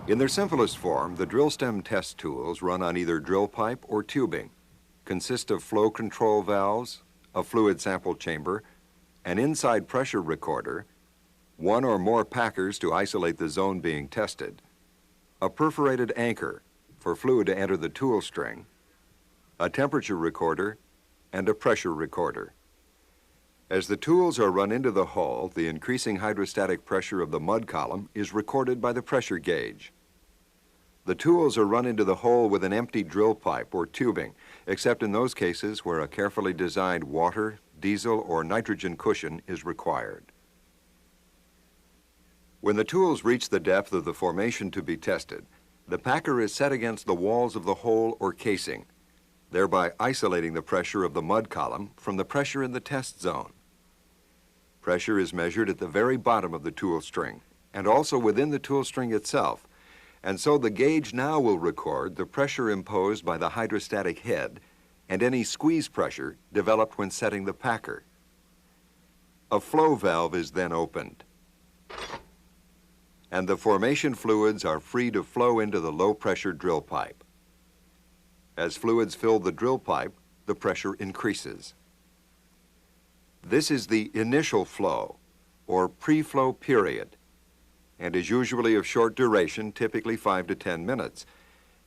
In their simplest form, the drill stem test tools run on either drill pipe or tubing, consist of flow control valves, a fluid sample chamber, an inside pressure recorder, one or more packers to isolate the zone being tested, a perforated anchor for fluid to enter the tool string, a temperature recorder, and a pressure recorder. As the tools are run into the hole, the increasing hydrostatic pressure of the mud column is recorded by the pressure gauge. The tools are run into the hole with an empty drill pipe or tubing, except in those cases where a carefully designed water, diesel, or nitrogen cushion is required. When the tools reach the depth of the formation to be tested, the packer is set against the walls of the hole or casing, thereby isolating the pressure of the mud column from the pressure in the test zone. Pressure is measured at the very bottom of the tool string and also within the tool string itself, and so the gauge now will record the pressure imposed by the hydrostatic head and any squeeze pressure developed when setting the packer. A flow valve is then opened, and the formation fluids are free to flow into the low-pressure drill pipe. As fluids fill the drill pipe, the pressure increases. This is the initial flow, or pre-flow period, and is usually of short duration, typically 5 to 10 minutes.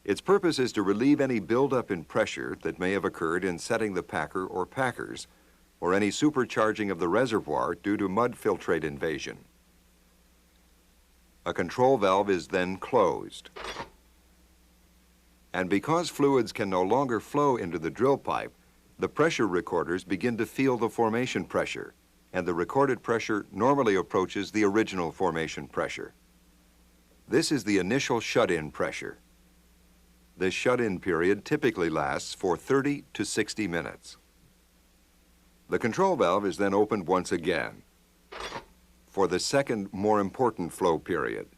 Its purpose is to relieve any buildup in pressure that may have occurred in setting the packer or packers, or any supercharging of the reservoir due to mud filtrate invasion. A control valve is then closed. And because fluids can no longer flow into the drill pipe, the pressure recorders begin to feel the formation pressure, and the recorded pressure normally approaches the original formation pressure. This is the initial shut-in pressure. This shut-in period typically lasts for 30 to 60 minutes. The control valve is then opened once again for the second, more important flow period.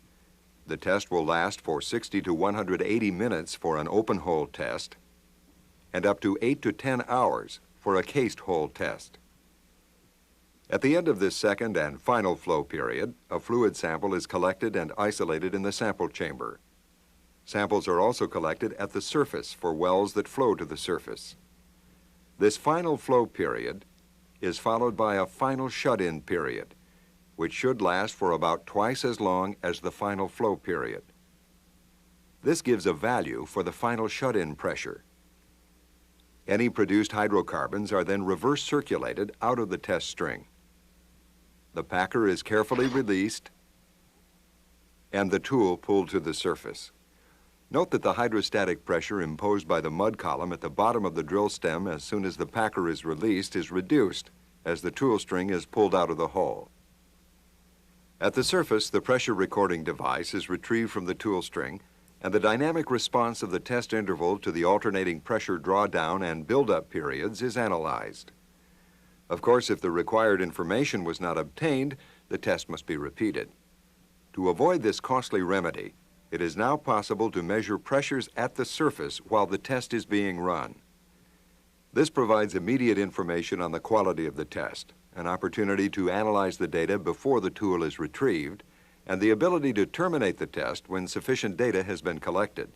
The test will last for 60 to 180 minutes for an open hole test and up to 8 to 10 hours for a cased hole test. At the end of this second and final flow period, a fluid sample is collected and isolated in the sample chamber. Samples are also collected at the surface for wells that flow to the surface. This final flow period is followed by a final shut-in period, which should last for about twice as long as the final flow period. This gives a value for the final shut-in pressure. Any produced hydrocarbons are then reverse circulated out of the test string. The packer is carefully released and the tool pulled to the surface. Note that the hydrostatic pressure imposed by the mud column at the bottom of the drill stem as soon as the packer is released is reduced as the tool string is pulled out of the hole. At the surface, the pressure recording device is retrieved from the tool string, and the dynamic response of the test interval to the alternating pressure drawdown and buildup periods is analyzed. Of course, if the required information was not obtained, the test must be repeated. To avoid this costly remedy, it is now possible to measure pressures at the surface while the test is being run. This provides immediate information on the quality of the test, an opportunity to analyze the data before the tool is retrieved, and the ability to terminate the test when sufficient data has been collected.